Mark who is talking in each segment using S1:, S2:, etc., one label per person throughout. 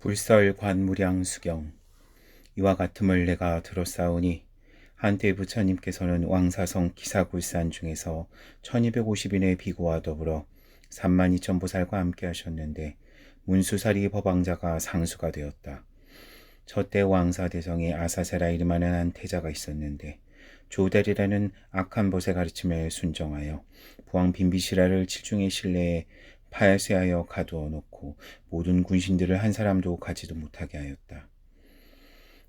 S1: 불설 관무량수경. 이와 같음을 내가 들었사오니 한때 부처님께서는 왕사성 기사굴산 중에서 1250인의 비구와 더불어 32,000보살과 함께 하셨는데 문수사리 법왕자가 상수가 되었다. 저때 왕사대성에 아사세라 이름하는 한 태자가 있었는데 조달이라는 악한 벗의 가르침에 순정하여 부왕 빈비시라를 칠중의 신내에 파쇄하여 가두어 놓고 모든 군신들을 한 사람도 가지도 못하게 하였다.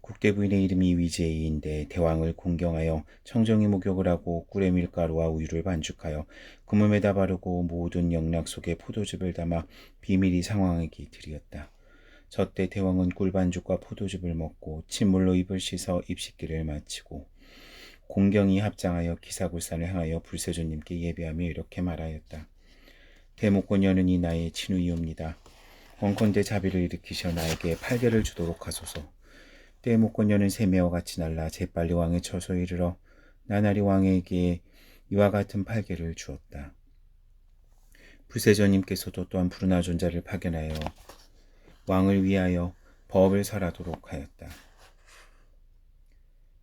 S1: 국대부인의 이름이 위제이인데 대왕을 공경하여 청정히 목욕을 하고 꿀의 밀가루와 우유를 반죽하여 그 몸에다 바르고 모든 영락 속에 포도즙을 담아 비밀히 상왕에게 드렸다. 저때 대왕은 꿀반죽과 포도즙을 먹고 침물로 입을 씻어 입씻기를 마치고 공경이 합장하여 기사굴산을 향하여 불세조님께 예배하며 이렇게 말하였다. 대목곤여는이 나의 친우이옵니다. 원컨대 자비를 일으키셔 나에게 팔개를 주도록 하소서. 대목곤여는 새매와 같이 날라 재빨리 왕의 처소에 이르러 나날이 왕에게 이와 같은 팔개를 주었다. 불세조님께서도 또한 푸르나 존자를 파견하여 왕을 위하여 법을 설하도록 하였다.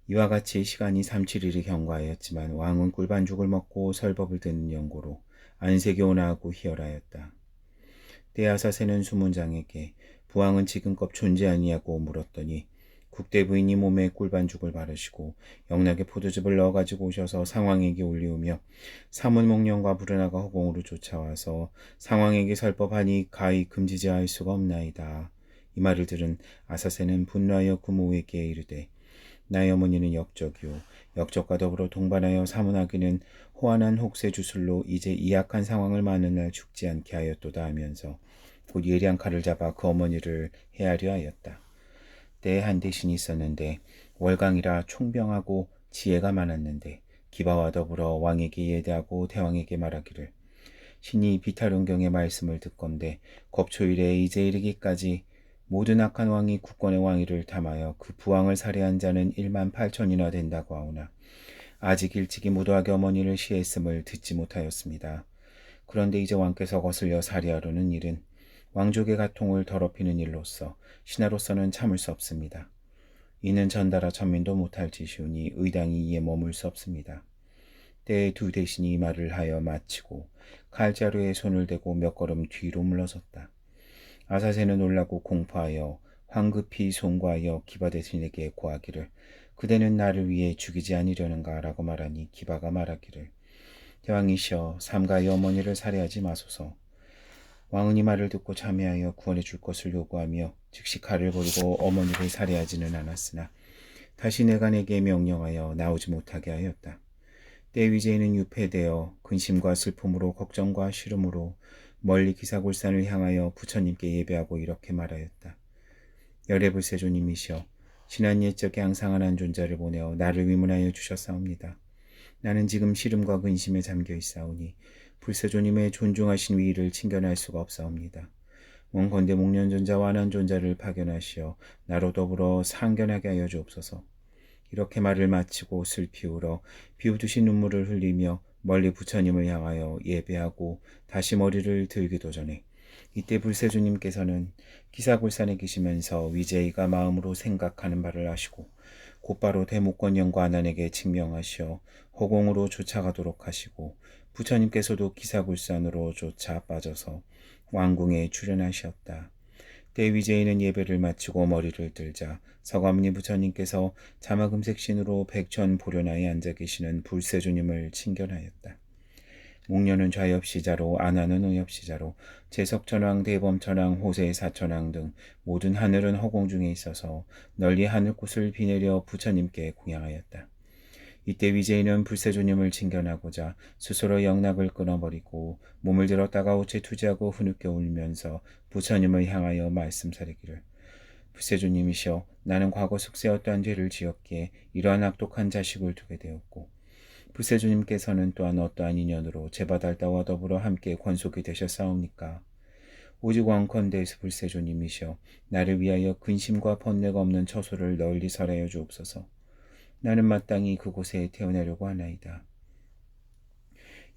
S1: 이와 같이 시간이 3-7일이 경과하였지만 왕은 꿀반죽을 먹고 설법을 듣는 연고로 안색이 온화하고 희열하였다. 대아사세는 수문장에게 부왕은 지금껏 존재 아니냐고 물었더니 국대부인이 몸에 꿀반죽을 바르시고 영락에 포도즙을 넣어가지고 오셔서 상왕에게 올리우며 사문목령과 부르나가 허공으로 쫓아와서 상왕에게 설법하니 가히 금지지 할 수가 없나이다. 이 말을 들은 아사세는 분노하여 구모에게 이르되 나의 어머니는 역적이요 역적과 더불어 동반하여 사문하기는 호환한 혹세 주술로 이제 이 약한 상황을 많은 날 죽지 않게 하였도다 하면서 곧 예리한 칼을 잡아 그 어머니를 해하려 하였다. 때에 한 대신이 있었는데 월강이라 총병하고 지혜가 많았는데 기바와 더불어 왕에게 예대하고 대왕에게 말하기를 신이 비탈운경의 말씀을 듣건대 겁초일에 이제 이르기까지 모든 악한 왕이 국권의 왕위를 탐하여 그 부왕을 살해한 자는 18,000이나 된다고 하오나 아직 일찍이 무도하게 어머니를 시했음을 듣지 못하였습니다. 그런데 이제 왕께서 거슬려 살해하려는 일은 왕족의 가통을 더럽히는 일로서 신하로서는 참을 수 없습니다. 이는 전달아 천민도 못할 짓이오니 의당이 이에 머물 수 없습니다. 때에 두 대신이 이 말을 하여 마치고 칼자루에 손을 대고 몇 걸음 뒤로 물러섰다. 아사세는 놀라고 공포하여 황급히 송구하여 기바 대신에게 고하기를 그대는 나를 위해 죽이지 아니려는가 라고 말하니 기바가 말하기를 대왕이시여 삼가의 어머니를 살해하지 마소서. 왕은 이 말을 듣고 참회하여 구원해 줄 것을 요구하며 즉시 칼을 버리고 어머니를 살해하지는 않았으나 다시 내가 내게 명령하여 나오지 못하게 하였다. 때 위제에는 유폐되어 근심과 슬픔으로 걱정과 시름으로 멀리 기사굴산을 향하여 부처님께 예배하고 이렇게 말하였다. 열애불세조님이시여 지난 옛적에 앙상한 존자를 보내어 나를 위문하여 주셨사옵니다. 나는 지금 시름과 근심에 잠겨 있사오니 불세조님의 존중하신 위의를 칭견할 수가 없사옵니다. 원건대 목련존자와 안한존자를 파견하시어 나로 더불어 상견하게 하여 주옵소서. 이렇게 말을 마치고 슬피 울어 비웃으신 눈물을 흘리며 멀리 부처님을 향하여 예배하고 다시 머리를 들기도 전에 이때 불세주님께서는 기사굴산에 계시면서 위제이가 마음으로 생각하는 바를 아시고 곧바로 대목권영과 안한에게 칙명하시어 허공으로 쫓아가도록 하시고 부처님께서도 기사굴산으로 쫓아 빠져서 왕궁에 출연하셨다. 때 위제이는 예배를 마치고 머리를 들자 서가모니 부처님께서 자마금색 신으로 백천보련하에 앉아 계시는 불세주님을 칭견하였다. 목련은 좌엽시자로 안하는 의엽시자로 제석천왕 대범천왕 호세사천왕 등 모든 하늘은 허공 중에 있어서 널리 하늘꽃을 비내려 부처님께 공양하였다. 이때 위제이는 불세조님을 칭견하고자 스스로 영락을 끊어버리고 몸을 들었다가 옷에 투지하고 흐느껴 울면서 부처님을 향하여 말씀사리기를 불세조님이시여 나는 과거 숙세 어떠한 죄를 지었기에 이러한 악독한 자식을 두게 되었고 불세조님께서는 또한 어떠한 인연으로 제바달다와 더불어 함께 권속이 되셨사옵니까? 오직 원컨대 불세조님이시여 나를 위하여 근심과 번뇌가 없는 처소를 널리 설하여 주옵소서. 나는 마땅히 그곳에 태어나려고 하나이다.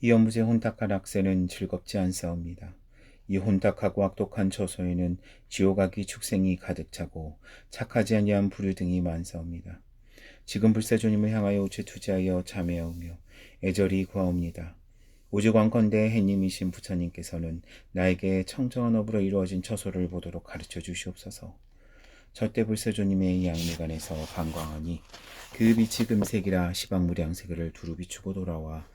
S1: 이 연무제 혼탁한 악세는 즐겁지 않사옵니다. 이 혼탁하고 악독한 처소에는 지옥악이 축생이 가득 차고 착하지 아니한 불의 등이 만사옵니다. 지금 불세조님을 향하여 우체 투지하여 참회하오며 애절히 구하옵니다. 오직왕건대 해님이신 부처님께서는 나에게 청정한 업으로 이루어진 처소를 보도록 가르쳐 주시옵소서. 저때 불세조님의 양미간에서 방광하니 그 빛이 금색이라 시방무량색을 두루 비추고 돌아와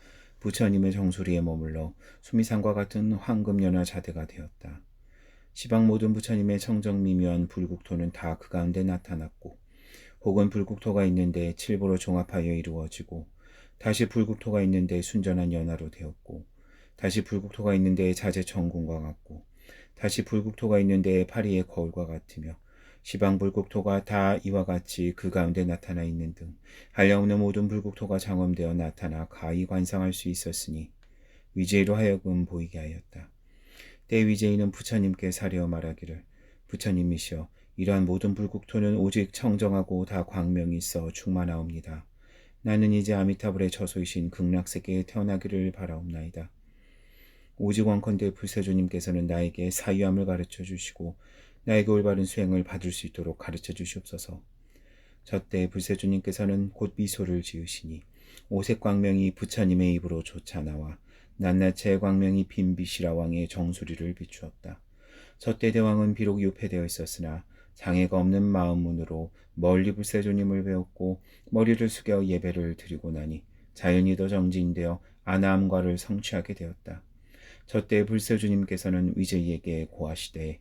S1: 부처님의 정수리에 머물러 수미산과 같은 황금연화 자대가 되었다. 시방 모든 부처님의 청정미묘한 불국토는 다 그 가운데 나타났고 혹은 불국토가 있는데 칠보로 종합하여 이루어지고 다시 불국토가 있는데 순전한 연화로 되었고 다시 불국토가 있는데 자재 천궁과 같고 다시 불국토가 있는데 파리의 거울과 같으며 시방 불국토가 다 이와 같이 그 가운데 나타나 있는 등 한량없는 모든 불국토가 장엄되어 나타나 가히 관상할 수 있었으니 위제이로 하여금 보이게 하였다. 때 위제이는 부처님께 사려 말하기를 부처님이시여 이러한 모든 불국토는 오직 청정하고 다 광명이 있어 충만하옵니다. 나는 이제 아미타불의 처소이신 극락세계에 태어나기를 바라옵나이다. 오직 원컨대 불세조님께서는 나에게 사유함을 가르쳐 주시고 나에게 올바른 수행을 받을 수 있도록 가르쳐 주시옵소서. 저때 불세조님께서는 곧 미소를 지으시니 오색 광명이 부처님의 입으로 솟아나와 낱낱의 광명이 빈 빛이라 왕의 정수리를 비추었다. 저때 대왕은 비록 유폐되어 있었으나 장애가 없는 마음문으로 멀리 불세조님을 배웠고 머리를 숙여 예배를 드리고 나니 자연히 더 정진되어 아나함과를 성취하게 되었다. 저때 불세조님께서는 위제이에게 고하시되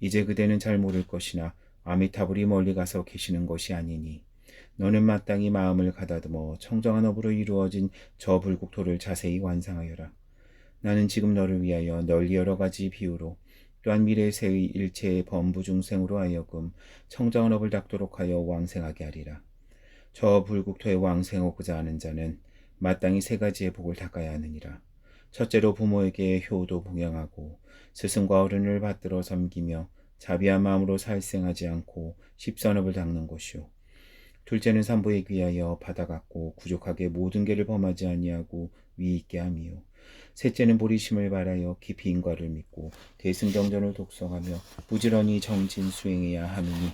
S1: 이제 그대는 잘 모를 것이나 아미타불이 멀리 가서 계시는 것이 아니니 너는 마땅히 마음을 가다듬어 청정한 업으로 이루어진 저 불국토를 자세히 완상하여라. 나는 지금 너를 위하여 널리 여러 가지 비유로 또한 미래세의 일체의 범부 중생으로 하여금 청정한 업을 닦도록 하여 왕생하게 하리라. 저 불국토에 왕생하고자 하는 자는 마땅히 세 가지의 복을 닦아야 하느니라. 첫째로 부모에게 효도 봉양하고 스승과 어른을 받들어 섬기며 자비한 마음으로 살생하지 않고 십선업을 닦는 것이요. 둘째는 산부에 귀하여 받아갖고 부족하게 모든 죄를 범하지 아니하고 위 있게 함이요. 셋째는 보리심을 바라여 깊이 인과를 믿고 대승경전을 독성하며 부지런히 정진 수행해야 하느니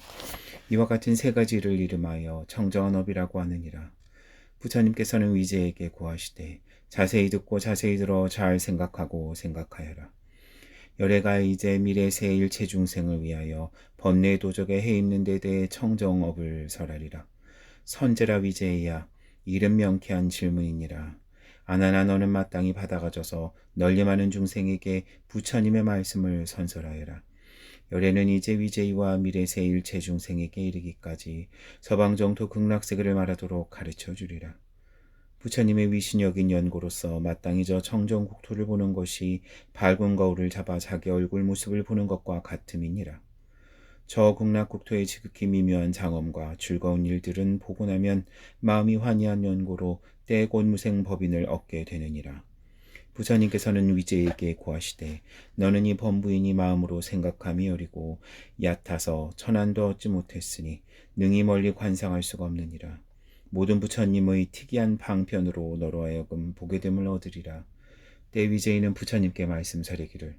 S1: 이와 같은 세 가지를 이름하여 청정한 업이라고 하느니라. 부처님께서는 위제에게 고하시되 자세히 듣고 자세히 들어 잘 생각하고 생각하여라. 열애가 이제 미래 새 일체 중생을 위하여 번뇌 도적에 해입는 데 대해 청정업을 설하리라. 선제라 위제야 이름 명쾌한 질문이니라. 아나나 너는 마땅히 받아가져서 널리 많은 중생에게 부처님의 말씀을 선설하여라. 열애는 이제 위제이와 미래세 일체 중생에게 이르기까지 서방정토 극락세계를 말하도록 가르쳐 주리라. 부처님의 위신여긴 연고로서 마땅히 저 청정국토를 보는 것이 밝은 거울을 잡아 자기 얼굴 모습을 보는 것과 같음이니라. 저 극락국토의 지극히 미묘한 장엄과 즐거운 일들은 보고 나면 마음이 환희한 연고로 때곧 무생법인을 얻게 되느니라. 부처님께서는 위제에게 고하시되 너는 이 범부인이 마음으로 생각함이 여리고 얕아서 천안도 얻지 못했으니 능히 멀리 관상할 수가 없느니라. 모든 부처님의 특이한 방편으로 너로 하여금 보게됨을 얻으리라. 때 위제이는 부처님께 말씀사리기를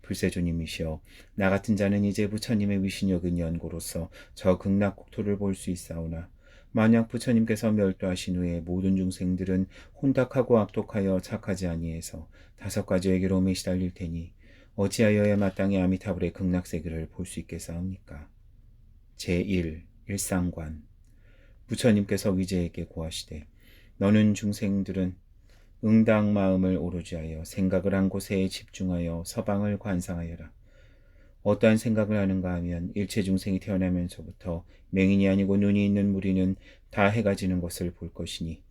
S1: 불세조님이시여 나 같은 자는 이제 부처님의 위신여근 연고로서 저 극락국토를 볼 수 있사오나 만약 부처님께서 멸도하신 후에 모든 중생들은 혼탁하고 악독하여 착하지 아니해서 5가지의 괴로움에 시달릴 테니 어찌하여야 마땅히 아미타불의 극락세계를 볼 수 있겠사옵니까? 제1. 일상관 부처님께서 위제에게 고하시되 너는 중생들은 응당 마음을 오로지 하여 생각을 한 곳에 집중하여 서방을 관상하여라. 어떠한 생각을 하는가 하면 일체 중생이 태어나면서부터 맹인이 아니고 눈이 있는 무리는 다 해가 지는 것을 볼 것이니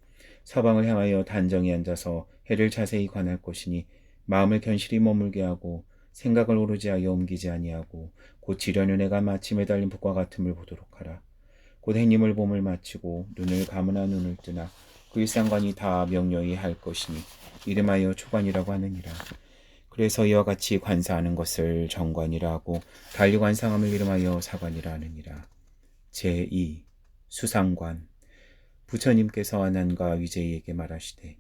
S1: 서방을 향하여 단정히 앉아서 해를 자세히 관할 것이니 마음을 견실히 머물게 하고 생각을 오로지 하여 옮기지 아니하고 곧 지려는 해가 마치 매달린 북과 같음을 보도록 하라. 곧 해님을 봄을 마치고 눈을 감으나 눈을 뜨나 그 일상관이 다 명료히 할 것이니 이름하여 초관이라고 하느니라. 그래서 이와 같이 관사하는 것을 정관이라 하고 달리 관상함을 이름하여 사관이라 하느니라. 제2. 수상관 부처님께서 아난과 위제이에게 말하시되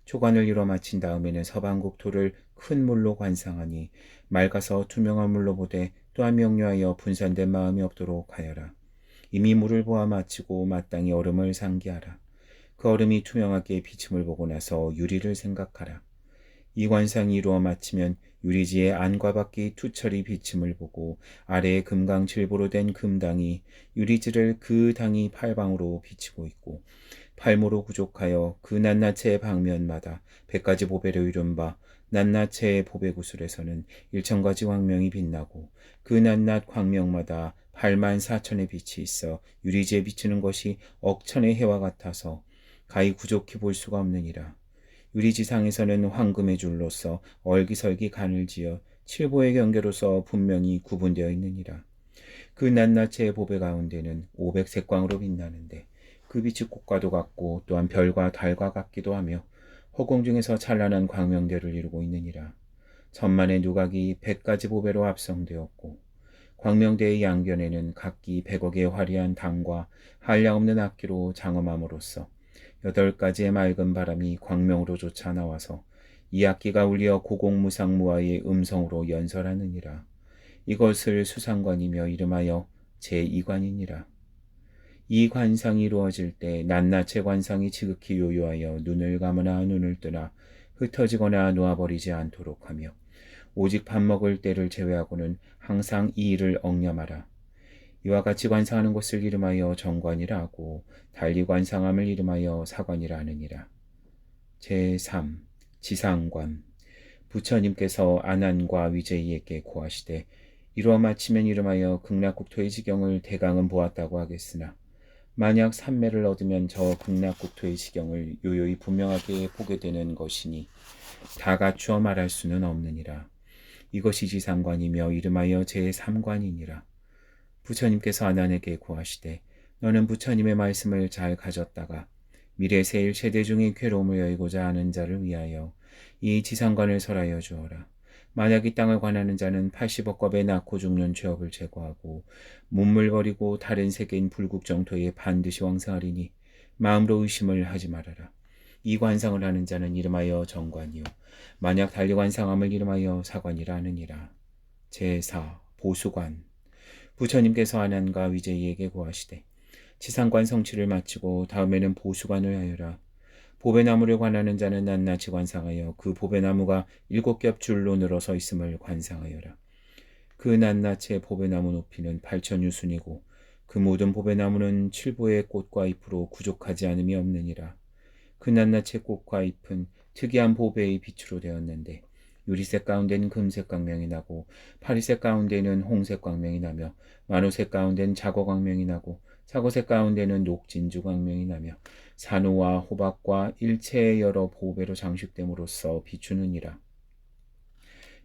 S1: 초관을 이뤄 마친 다음에는 서방국토를 큰 물로 관상하니 맑아서 투명한 물로 보되 또한 명료하여 분산된 마음이 없도록 하여라. 이미 물을 보아 마치고 마땅히 얼음을 상기하라. 그 얼음이 투명하게 비침을 보고 나서 유리를 생각하라. 이 관상이 이루어 마치면 유리지의 안과 밖이 투철이 비침을 보고 아래에 금강 칠보로 된 금당이 유리지를 그 당이 팔방으로 비치고 있고 팔모로 구족하여 그 낱낱의 방면마다 100가지 보배로 이룬 바 낱낱의 보배구슬에서는 1000가지 광명이 빛나고 그 낱낱 광명마다 84,000의 빛이 있어 유리지에 비치는 것이 억천의 해와 같아서 가히 구족히 볼 수가 없느니라. 유리지상에서는 황금의 줄로서 얼기설기 간을 지어 칠보의 경계로서 분명히 구분되어 있느니라. 그 낱낱의 보배 가운데는 500색광으로 빛나는데 그 빛이 꽃과도 같고 또한 별과 달과 같기도 하며 허공 중에서 찬란한 광명대를 이루고 있느니라. 천만의 누각이 100가지 보배로 합성되었고 광명대의 양변에는 각기 100억의 화려한 당과 한량없는 악기로 장엄함으로써 8가지의 맑은 바람이 광명으로 쫓아 나와서 이 악기가 울려 고공무상무아의 음성으로 연설하느니라. 이것을 수상관이며 이름하여 제2관이니라. 이 관상이 이루어질 때 낱낱의 관상이 지극히 요요하여 눈을 감으나 눈을 뜨나 흩어지거나 놓아버리지 않도록 하며 오직 밥 먹을 때를 제외하고는 항상 이 일을 억념하라. 이와 같이 관상하는 것을 이름하여 정관이라 하고 달리 관상함을 이름하여 사관이라 하느니라. 제3. 지상관. 부처님께서 아난과 위제이에게 고하시되 이루어 마치면 이름하여 극락국토의 지경을 대강은 보았다고 하겠으나 만약 삼매를 얻으면 저 극락국토의 지경을 요요히 분명하게 보게 되는 것이니 다 갖추어 말할 수는 없느니라. 이것이 지상관이며 이름하여 제3관이니라. 부처님께서 아난에게 고하시되 너는 부처님의 말씀을 잘 가졌다가 미래 세일 세대 중의 괴로움을 여의고자 하는 자를 위하여 이 지상관을 설하여 주어라. 만약 이 땅을 관하는 자는 80억 겁에 낳고 죽는 죄업을 제거하고 문물 버리고 다른 세계인 불국정토에 반드시 왕성하리니 마음으로 의심을 하지 말아라. 이 관상을 하는 자는 이름하여 정관이요 만약 달리 관상함을 이름하여 사관이라 하느니라. 제4. 보수관. 부처님께서 아난과 위제이에게 고하시되 지상관 성취를 마치고 다음에는 보수관을 하여라. 보배나무를 관하는 자는 낱낱이 관상하여 그 보배나무가 7겹 줄로 늘어서 있음을 관상하여라. 그 낱낱의 보배나무 높이는 8,000유순이고 그 모든 보배나무는 칠보의 꽃과 잎으로 구족하지 않음이 없느니라. 그 낱낱의 꽃과 잎은 특이한 보배의 빛으로 되었는데 유리색 가운데는 금색 광명이 나고 파리색 가운데는 홍색 광명이 나며 만호색 가운데는 자거 광명이 나고 사고색 가운데는 녹진주 광명이 나며 산호와 호박과 일체의 여러 보배로 장식됨으로써 비추느니라.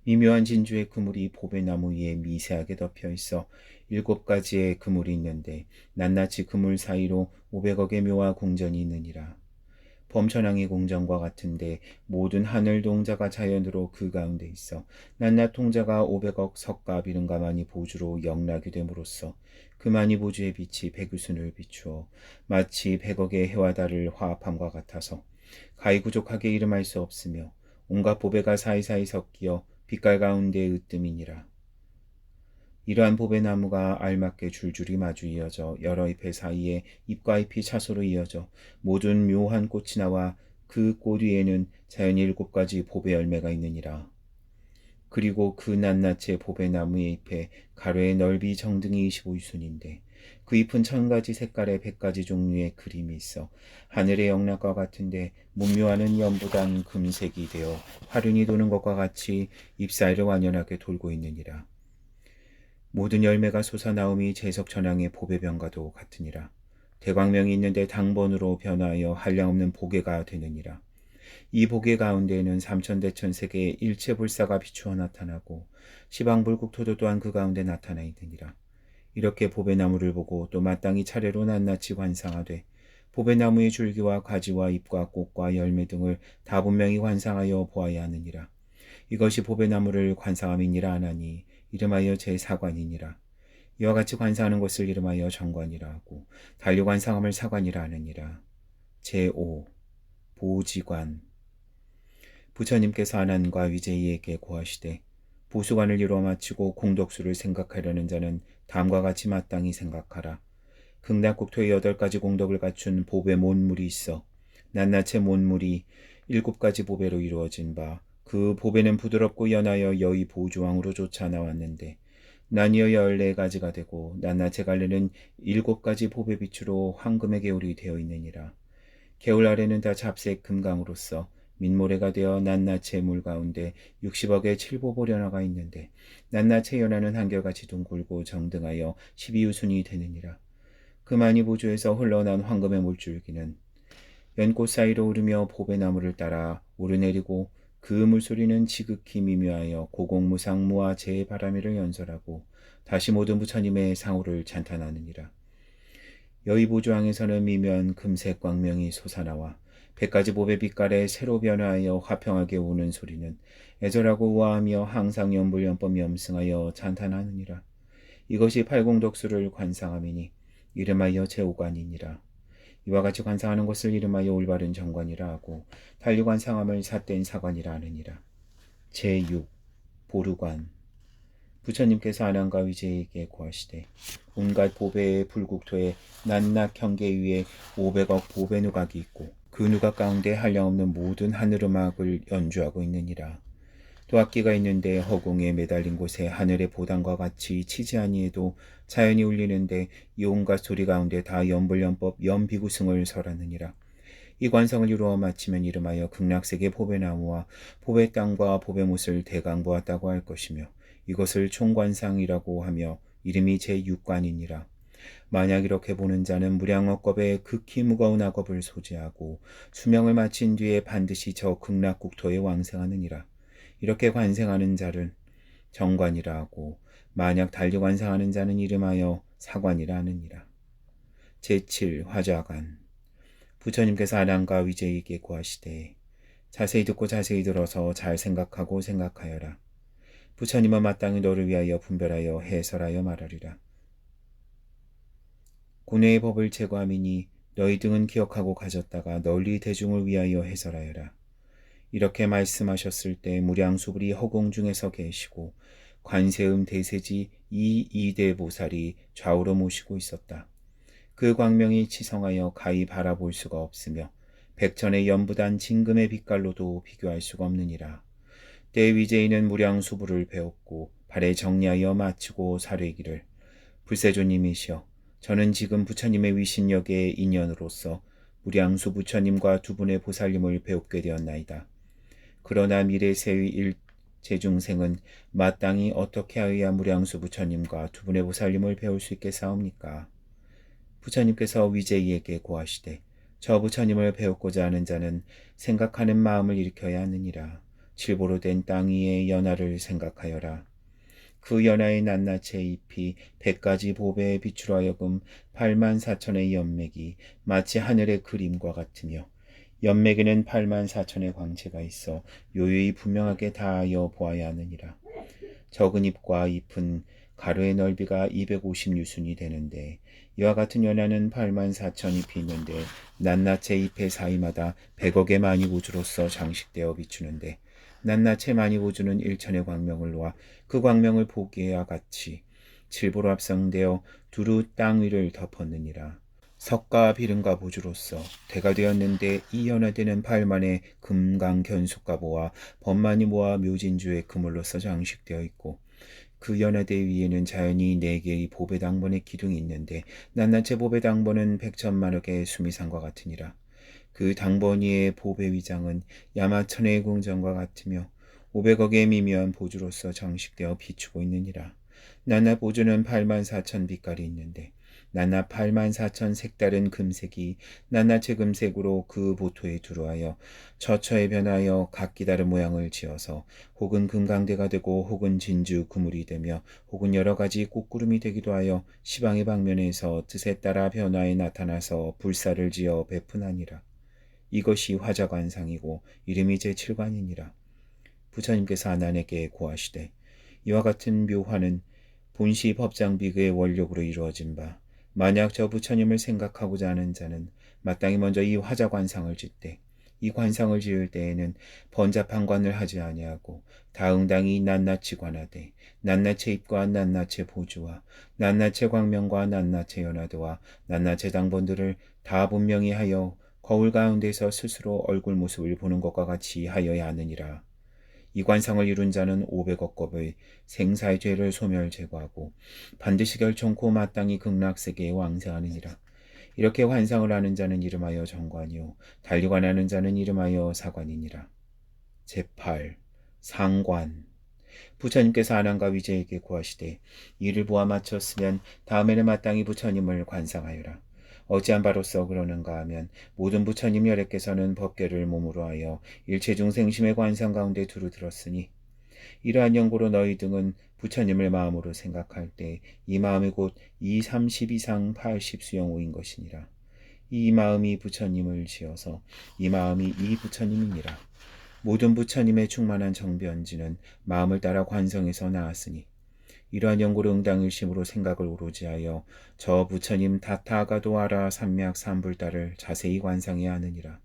S1: 미묘한 진주의 그물이 보배나무 위에 미세하게 덮여 있어 7가지의 그물이 있는데 낱낱이 그물 사이로 500억의 묘와 궁전이 있느니라. 범천왕의 궁전과 같은데 모든 하늘 동자가 자연으로 그 가운데 있어 낱낱 동자가 500억 석가 비름가마니 보주로 영락이 됨으로써 그마니 보주의 빛이 백유순을 비추어 마치 100억의 해와 달을 화합함과 같아서 가히 부족하게 이름할 수 없으며 온갖 보배가 사이사이 섞여 빛깔 가운데 으뜸이니라. 이러한 보배나무가 알맞게 줄줄이 마주 이어져 여러 잎의 사이에 잎과 잎이 차소로 이어져 모든 묘한 꽃이 나와 그 꽃 위에는 자연히 7가지 보배 열매가 있느니라. 그리고 그 낱낱의 보배나무의 잎에 가로의 넓이 정등이 25유순인데 그 잎은 1000가지 색깔의 100가지 종류의 그림이 있어 하늘의 영락과 같은데 문묘하는 연보단 금색이 되어 화륜이 도는 것과 같이 잎 사이를 완연하게 돌고 있느니라. 모든 열매가 솟아나옴이 제석천왕의 보배병과도 같으니라. 대광명이 있는데 당번으로 변하여 한량없는 보계가 되느니라. 이 보계 가운데에는 삼천대천세계의 일체불사가 비추어 나타나고 시방불국토도 또한 그 가운데 나타나 있느니라. 이렇게 보배나무를 보고 또 마땅히 차례로 낱낱이 관상하되 보배나무의 줄기와 가지와 잎과 꽃과 열매 등을 다 분명히 관상하여 보아야 하느니라. 이것이 보배나무를 관상함이니라 하나니 이름하여 제4관이니라. 이와 같이 관상하는 것을 이름하여 정관이라 하고 달리 관상함을 사관이라 하느니라. 제5. 보지관. 부처님께서 아난과 위제이에게 고하시되 보수관을 이루어 마치고 공덕수를 생각하려는 자는 다음과 같이 마땅히 생각하라. 극락국토에 8가지 공덕을 갖춘 보배 몬물이 있어 낱낱의 몬물이 7가지 보배로 이루어진 바 그 보배는 부드럽고 연하여 여의 보조왕으로 쫓아 나왔는데 나뉘어 14가지가 되고 낱낱의 갈래는 7가지 보배 빛으로 황금의 개울이 되어 있느니라. 개울 아래는 다 잡색 금강으로서 민모래가 되어 낱낱의 물 가운데 60억의 칠보보련화가 있는데 낱낱의 연화는 한결같이 둥글고 정등하여 12유순이 되느니라. 그만이 보조에서 흘러난 황금의 물줄기는 연꽃 사이로 오르며 보배나무를 따라 오르내리고 그 물소리는 지극히 미묘하여 고공무상무와 제바라미를 연설하고 다시 모든 부처님의 상호를 찬탄하느니라. 여의보조왕에서는 미묘한 금색 광명이 솟아나와 100가지 보배 빛깔에 새로 변화하여 화평하게 우는 소리는 애절하고 우아하며 항상 연불연법 염승하여 찬탄하느니라. 이것이 팔공덕수를 관상함이니 이름하여 제5관이니라. 이와 같이 관상하는 것을 이름하여 올바른 정관이라 하고 달리 관상함을 삿된 사관이라 하느니라. 제6 보루관. 부처님께서 아난과 위제에게 고하시되 온갖 보배의 불국토에 낱낱 경계 위에 500억 보배 누각이 있고 그 누각 가운데 한량없는 모든 하늘음악을 연주하고 있느니라. 또 악기가 있는데 허공에 매달린 곳에 하늘의 보단과 같이 치지 아니해도 자연이 울리는데 이 온갖 소리 가운데 다 연불연법 연비구승을 설하느니라. 이 관성을 이루어 마치면 이름하여 극락세계 보배나무와 보배땅과 보배못을 대강 보았다고 할 것이며 이것을 총관상이라고 하며 이름이 제6관이니라. 만약 이렇게 보는 자는 무량억겁의 극히 무거운 악업을 소지하고 수명을 마친 뒤에 반드시 저 극락국토에 왕생하느니라. 이렇게 관생하는 자를 정관이라 하고 만약 달리 관상하는 자는 이름하여 사관이라 하느니라. 제7 화좌관. 부처님께서 아난과 위제에게 고하시되 자세히 듣고 자세히 들어서 잘 생각하고 생각하여라. 부처님은 마땅히 너를 위하여 분별하여 해설하여 말하리라. 고뇌의 법을 제거함이니 너희 등은 기억하고 가졌다가 널리 대중을 위하여 해설하여라. 이렇게 말씀하셨을 때 무량수불이 허공 중에서 계시고 관세음 대세지 이대보살이 좌우로 모시고 있었다. 그 광명이 치성하여 가히 바라볼 수가 없으며 백천의 연부단 진금의 빛깔로도 비교할 수가 없느니라. 때 위제인은 무량수불을 배웠고 발에 정리하여 마치고 사례기를 불세조님이시여 저는 지금 부처님의 위신역의 인연으로서 무량수 부처님과 두 분의 보살님을 배우게 되었나이다. 그러나 미래 세의 일제중생은 마땅히 어떻게 하여야 무량수 부처님과 두 분의 보살님을 배울 수 있겠사옵니까? 부처님께서 위제이에게 고하시되 저 부처님을 배우고자 하는 자는 생각하는 마음을 일으켜야 하느니라. 칠보로 된 땅 위의 연화를 생각하여라. 그 연화의 낱낱의 잎이 100가지 보배의 빛으로 하여금 84,000의 연맥이 마치 하늘의 그림과 같으며 연맥에는 84,000의 광채가 있어 요요히 분명하게 다하여 보아야 하느니라. 적은 잎과 잎은 가로의 넓이가 250유순이 되는데 이와 같은 연화는 84,000잎이 있는데 낱낱의 잎의 사이마다 100억의 만이보주로서 장식되어 비추는데 낱낱의 만이보주는 1천의 광명을 놓아 그 광명을 보기와 같이 칠보로 합성되어 두루 땅 위를 덮었느니라. 석과 비름과 보주로서 대가 되었는데 이 연화되는 8만의 금강 견숙가보와 법만이 모아 묘진주의 그물로서 장식되어 있고 그 연화대 위에는 자연히 4개의 보배당번의 기둥이 있는데 낱낱의 보배당번은 100천만억의 수미상과 같으니라. 그 당번 위의 보배 위장은 야마천의 궁전과 같으며 500억의 미묘한 보주로서 장식되어 비추고 있느니라. 낱낱 보주는 84,000 빛깔이 있는데 낱낱 84,000 색다른 금색이 낱낱의 금색으로 그 보토에 두루하여 처처에 변하여 각기 다른 모양을 지어서 혹은 금강대가 되고 혹은 진주 그물이 되며 혹은 여러 가지 꽃구름이 되기도 하여 시방의 방면에서 뜻에 따라 변화에 나타나서 불사를 지어 베푼하니라. 이것이 화자관상이고 이름이 제7관이니라. 부처님께서 아난에게 고하시되 이와 같은 묘화는 본시 법장비그의 원력으로 이루어진 바 만약 저 부처님을 생각하고자 하는 자는 마땅히 먼저 이 화자관상을 짓되 이 관상을 지을 때에는 번잡한 관을 하지 아니하고 다 응당이 낱낱이 관하되 낱낱의 입과 낱낱의 보주와 낱낱의 광명과 낱낱의 연화도와 낱낱의 당번들을 다 분명히 하여 거울 가운데서 스스로 얼굴 모습을 보는 것과 같이 하여야 하느니라. 이 관상을 이룬 자는 500억 겁의 생사의 죄를 소멸 제거하고 반드시 결총코 마땅히 극락세계에 왕생하느니라. 이렇게 환상을 하는 자는 이름하여 정관이요 달리 관하는 자는 이름하여 사관이니라. 제8. 상관. 부처님께서 아난과 위제에게 구하시되 이를 보아 마쳤으면 다음에는 마땅히 부처님을 관상하여라. 어찌한 바로서 그러는가 하면 모든 부처님 열애께서는 법계를 몸으로 하여 일체중 생심의 관상 가운데 두루 들었으니 이러한 연고로 너희 등은 부처님을 마음으로 생각할 때 이 마음이 곧 30 이상 80 수영호인 것이니라. 이 마음이 부처님을 지어서 이 마음이 이 부처님이니라. 모든 부처님의 충만한 정변지는 마음을 따라 관성에서 나왔으니 이러한 연고로 응당일심으로 생각을 오로지 하여 저 부처님 다타가도아라 삼맥 삼불다를 자세히 관상해야 하느니라.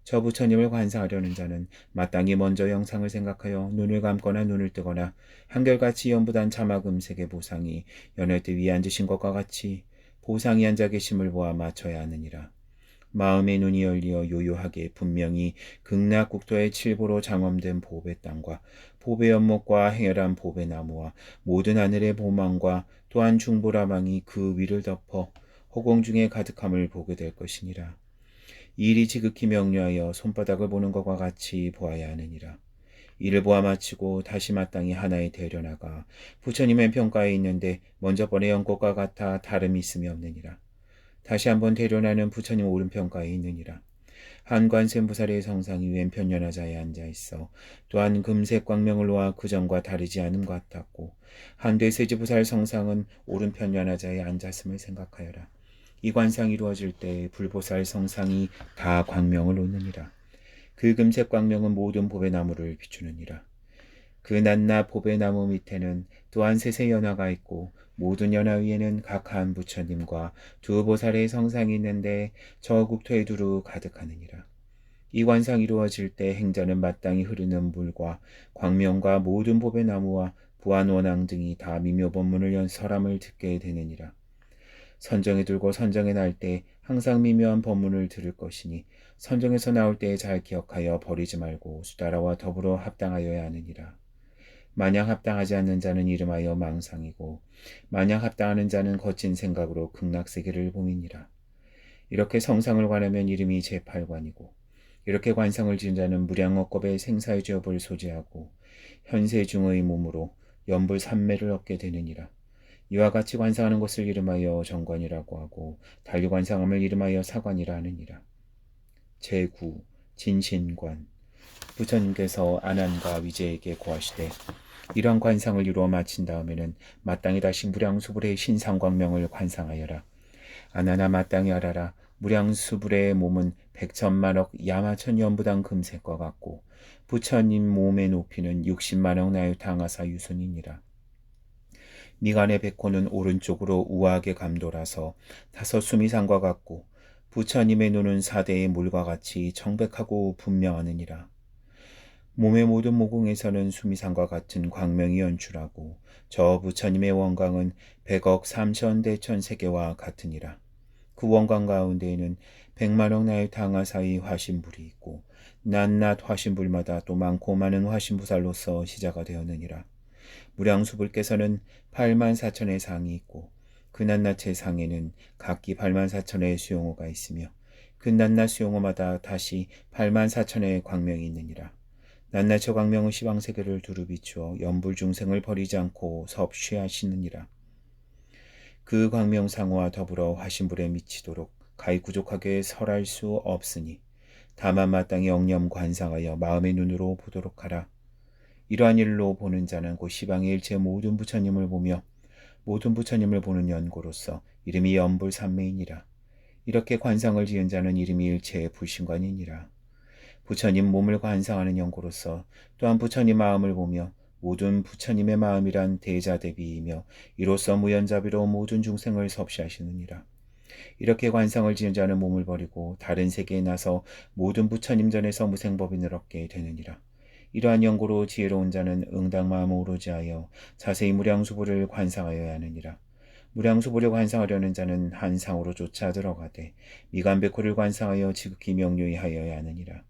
S1: 저 부처님을 관상하려는 자는 마땅히 먼저 영상을 생각하여 눈을 감거나 눈을 뜨거나 한결같이 연부단 자막음색의 보상이 연회 때 위에 앉으신 것과 같이 보상이 앉아 계심을 보아 맞춰야 하느니라. 마음의 눈이 열리어 요요하게 분명히 극락국토의 칠보로 장엄된 보배 땅과 보배 연못과 행렬한 보배 나무와 모든 하늘의 보망과 또한 중보라망이 그 위를 덮어 허공 중에 가득함을 보게 될 것이니라. 이 일이 지극히 명료하여 손바닥을 보는 것과 같이 보아야 하느니라. 이를 보아 마치고 다시 마땅히 하나에 데려나가 부처님의 평가에 있는데 먼저 번의 연꽃과 같아 다름이 있음이 없느니라. 다시 한번 데려나는 부처님 오른평가에 있느니라. 한관세음보살의 성상이 왼편 연하자에 앉아있어 또한 금색 광명을 놓아 그전과 다르지 않음 같았고 한돼세지보살 성상은 오른편 연하자에 앉았음을 생각하여라. 이 관상이 이루어질 때 불보살 성상이 다 광명을 놓느니라. 그 금색 광명은 모든 보배나무를 비추느니라. 그 낱낱 보배나무 밑에는 또한 셋의 연화가 있고 모든 연화 위에는 각 한 부처님과 두 보살의 성상이 있는데 저 국토에 두루 가득하느니라. 이 관상이 이루어질 때 행자는 마땅히 흐르는 물과 광명과 모든 보배나무와 부안원앙 등이 다 미묘법문을 연 설함을 듣게 되느니라. 선정에 들고 선정에 날 때 항상 미묘한 법문을 들을 것이니 선정에서 나올 때에 잘 기억하여 버리지 말고 수다라와 더불어 합당하여야 하느니라. 만약 합당하지 않는 자는 이름하여 망상이고 만약 합당하는 자는 거친 생각으로 극락세계를 봄이니라. 이렇게 성상을 관하면 이름이 제8관이고 이렇게 관상을 지은 자는 무량억겁의 생사의 죄업을 소지하고 현세중의 몸으로 연불 삼매를 얻게 되느니라. 이와 같이 관상하는 것을 이름하여 정관이라고 하고 달리 관상함을 이름하여 사관이라 하느니라. 제9. 진신관. 부처님께서 아난과 위제에게 고하시되 이러한 관상을 이루어 마친 다음에는 마땅히 다시 무량수불의 신상광명을 관상하여라. 아나나 마땅히 알아라. 무량수불의 몸은 백천만억 야마천연부당 금색과 같고 부처님 몸의 높이는 60만억 나유탕하사 유순이니라. 미간의 백호는 오른쪽으로 우아하게 감돌아서 다섯 수미상과 같고 부처님의 눈은 사대의 물과 같이 청백하고 분명하느니라. 몸의 모든 모공에서는 수미상과 같은 광명이 연출하고 저 부처님의 원광은 100억 3천 대천 세계와 같으니라. 그 원광 가운데에는 100만억 나의 당하 사이 화신불이 있고 낱낱 화신불마다 또 많고 많은 화신부살로서 시자가 되었느니라. 무량수불께서는 8만 4천의 상이 있고 그 낱낱의 상에는 각기 8만 4천의 수용호가 있으며 그 낱낱 수용호마다 다시 8만 4천의 광명이 있느니라. 낱낱의 광명은 시방세계를 두루 비추어 연불중생을 버리지 않고 섭취하시느니라. 그 광명상호와 더불어 화신불에 미치도록 가히 부족하게 설할 수 없으니 다만 마땅히 영념 관상하여 마음의 눈으로 보도록 하라. 이러한 일로 보는 자는 곧 시방의 일체 모든 부처님을 보며 모든 부처님을 보는 연고로서 이름이 연불삼매이니라. 이렇게 관상을 지은 자는 이름이 일체의 불신관이니라. 부처님 몸을 관상하는 연고로서 또한 부처님 마음을 보며 모든 부처님의 마음이란 대자대비이며 이로써 무연자비로 모든 중생을 섭시하시느니라. 이렇게 관상을 지은 자는 몸을 버리고 다른 세계에 나서 모든 부처님 전에서 무생법인을 얻게 되느니라. 이러한 연고로 지혜로운 자는 응당 마음을 오로지하여 자세히 무량수보를 관상하여야 하느니라. 무량수보를 관상하려는 자는 한 상으로 쫓아 들어가되 미간백호를 관상하여 지극히 명료히 하여야 하느니라.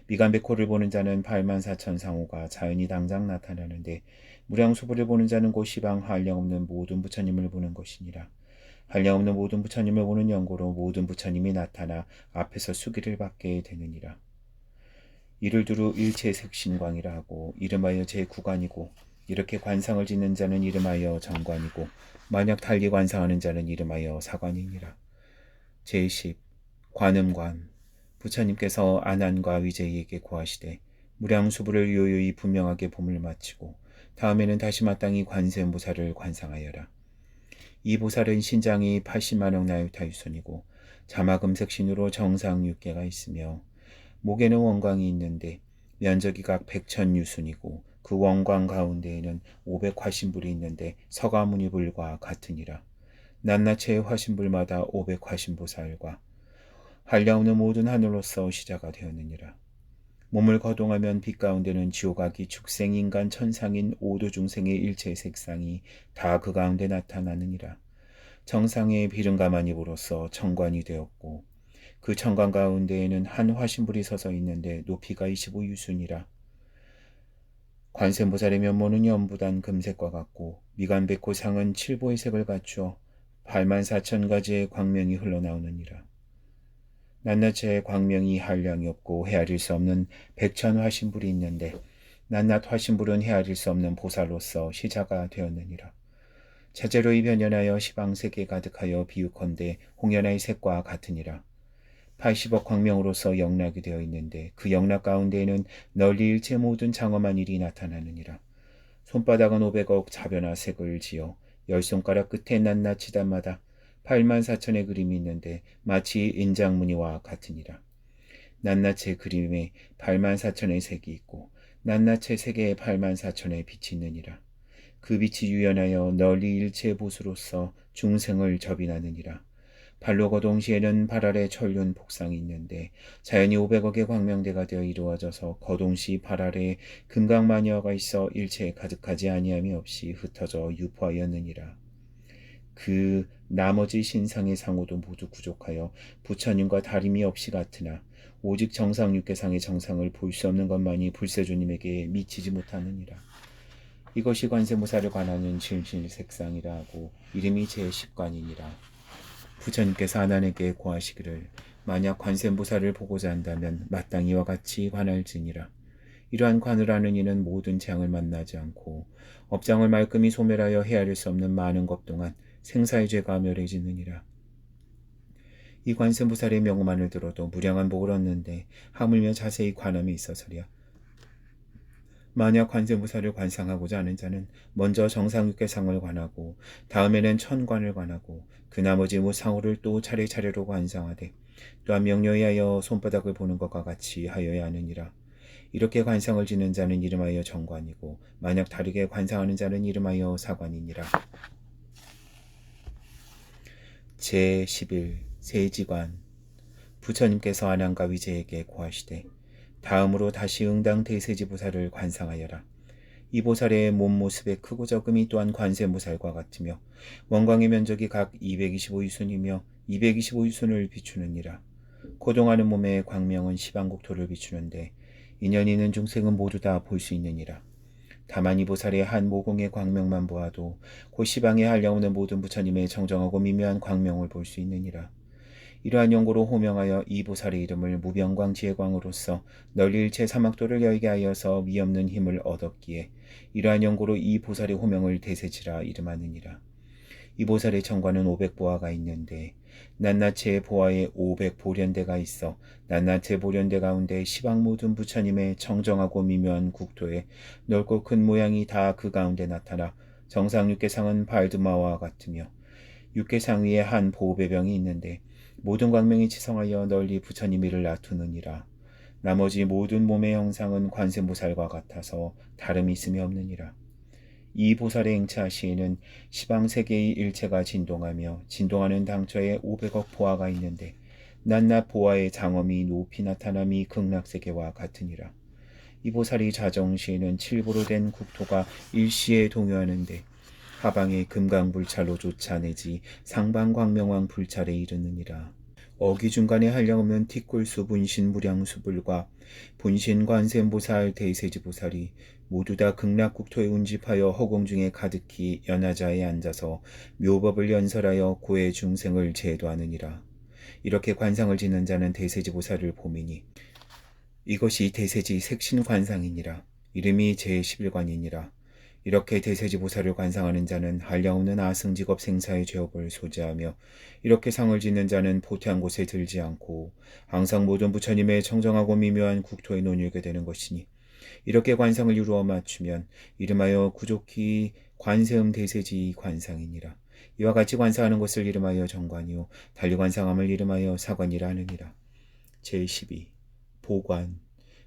S1: 미간백호를 보는 자는 84,000 상호가 자연히 당장 나타나는데 무량수보를 보는 자는 곧 시방 한량없는 모든 부처님을 보는 것이니라. 한량없는 모든 부처님을 보는 연고로 모든 부처님이 나타나 앞에서 수기를 받게 되느니라. 이를 두루 일체색신광이라 하고 이름하여 제9관이고 이렇게 관상을 짓는 자는 이름하여 정관이고 만약 달리 관상하는 자는 이름하여 사관이니라. 제10 관음관 부처님께서 아난과 위제이에게 고하시되 무량수부를 요요히 분명하게 봄을 마치고 다음에는 다시 마땅히 관세음보살을 관상하여라. 이 보살은 신장이 80만억 나유타유손이고 자마금색신으로 정상 6개가 있으며 목에는 원광이 있는데 면적이 각 100,000유순이고 그 원광 가운데에는 500화신불이 있는데 서가무니불과 같으니라. 낱낱의 화신불마다 500화신보살과 한량없는 모든 하늘로서 시자가 되었느니라. 몸을 거동하면 빛 가운데는 지옥악이 축생 인간 천상인 오도중생의 일체 색상이 다 그 가운데 나타나느니라. 정상의 비름가만 입으로써 청관이 되었고 그 청관 가운데에는 한 화신불이 서서 있는데 높이가 25유순이라. 관세음보살의 면모는 연부단 금색과 같고 미간백호상은 칠보의 색을 갖추어 84,000가지의 광명이 흘러나오느니라. 낱낱의 광명이 한량이 없고 헤아릴 수 없는 100,000화신불이 있는데 낱낱 화신불은 헤아릴 수 없는 보살로서 시자가 되었느니라. 자재로이 변연하여 시방세계 가득하여 비유컨대 홍연아의 색과 같으니라. 80억 광명으로서 영락이 되어 있는데 그 영락 가운데에는 널리 일체 모든 장엄한 일이 나타나느니라. 손바닥은 500억 자변화 색을 지어 10손가락 끝에 낱낱이 단마다 84,000의 그림이 있는데 마치 인장무늬와 같으니라. 낱낱의 그림에 84,000의 색이 있고 낱낱의 색에 84,000의 빛이 있느니라. 그 빛이 유연하여 널리 일체 보수로서 중생을 접인하느니라. 발로거 동시에는 발 아래 천륜 복상이 있는데 자연히 500억의 광명대가 되어 이루어져서 거동시 발 아래에 금강마녀가 있어 일체에 가득하지 아니함이 없이 흩어져 유포하였느니라. 그 나머지 신상의 상호도 모두 부족하여 부처님과 다름이 없이 같으나 오직 정상 육계상의 정상을 볼 수 없는 것만이 불세주님에게 미치지 못하느니라. 이것이 관세무사를 관하는 진실색상이라 하고 이름이 제10관이니라. 부처님께서 아난에게 고하시기를 만약 관세음보살을 보고자 한다면 마땅히 이와 같이 관할지니라. 이러한 관을 하는 이는 모든 재앙을 만나지 않고 업장을 말끔히 소멸하여 헤아릴 수 없는 많은 것 동안 생사의 죄가 멸해지느니라. 이 관세음보살의 명만을 들어도 무량한 복을 얻는데 하물며 자세히 관함이 있어서랴. 만약 관세음보살을 관상하고자 하는 자는 먼저 정상육계상을 관하고 다음에는 천관을 관하고 그 나머지 무상호를 또 차례차례로 관상하되 또한 명료히 하여 손바닥을 보는 것과 같이 하여야 하느니라. 이렇게 관상을 지는 자는 이름하여 정관이고 만약 다르게 관상하는 자는 이름하여 사관이니라. 제11 세지관 부처님께서 아난과 위제에게 고하시되 다음으로 다시 응당 대세지보살을 관상하여라. 이 보살의 몸 모습의 크고 적음이 또한 관세음보살과 같으며 원광의 면적이 각 225유순이며 225유순을 비추느니라. 고동하는 몸의 광명은 시방국토를 비추는데 인연 있는 중생은 모두 다 볼 수 있느니라. 다만 이 보살의 한 모공의 광명만 보아도 곧 시방에 한량없는 모든 부처님의 정정하고 미묘한 광명을 볼 수 있느니라. 이러한 연고로 호명하여 이 보살의 이름을 무병광 지혜광으로서 널리 일체 사막도를 열게 하여서 위없는 힘을 얻었기에 이러한 연고로 이 보살의 호명을 대세지라 이름하느니라. 이 보살의 정관은 500보화가 있는데 낱낱의 보화에 500보련대가 있어 낱낱의 보련대 가운데 시방 모든 부처님의 정정하고 미묘한 국토에 넓고 큰 모양이 다 그 가운데 나타나 정상 육계상은 발드마와 같으며 육계상 위에 한 보배병이 있는데 모든 광명이 치성하여 널리 부처님 이를 나투느니라. 나머지 모든 몸의 형상은 관세무살과 같아서 다름이 있음이 없느니라. 이 보살의 행차 시에는 시방 세계의 일체가 진동하며 진동하는 당처에 500억 보화가 있는데 낮낮 보화의 장엄이 높이 나타남이 극락세계와 같으니라. 이 보살이 자정 시에는 칠보로 된 국토가 일시에 동요하는데 하방의 금강불찰로 쫓아내지 상방광명왕 불찰에 이르느니라. 어기 중간에 한량없는 티꿀수 분신 무량수불과 분신 관세음보살 대세지보살이 모두 다 극락국토에 운집하여 허공 중에 가득히 연하자에 앉아서 묘법을 연설하여 고해 중생을 제도하느니라. 이렇게 관상을 지는 자는 대세지보살을 보미니 이것이 대세지 색신관상이니라. 이름이 제11관이니라. 이렇게 대세지보살을 관상하는 자는 한량없는 아승직업 생사의 죄업을 소지하며 이렇게 상을 짓는 자는 포태한 곳에 들지 않고 항상 모든 부처님의 청정하고 미묘한 국토에 논일게 되는 것이니 이렇게 관상을 이루어 맞추면 이름하여 구족히 관세음 대세지 관상이니라. 이와 같이 관상하는 것을 이름하여 정관이요 달리 관상함을 이름하여 사관이라 하느니라. 제12 보관.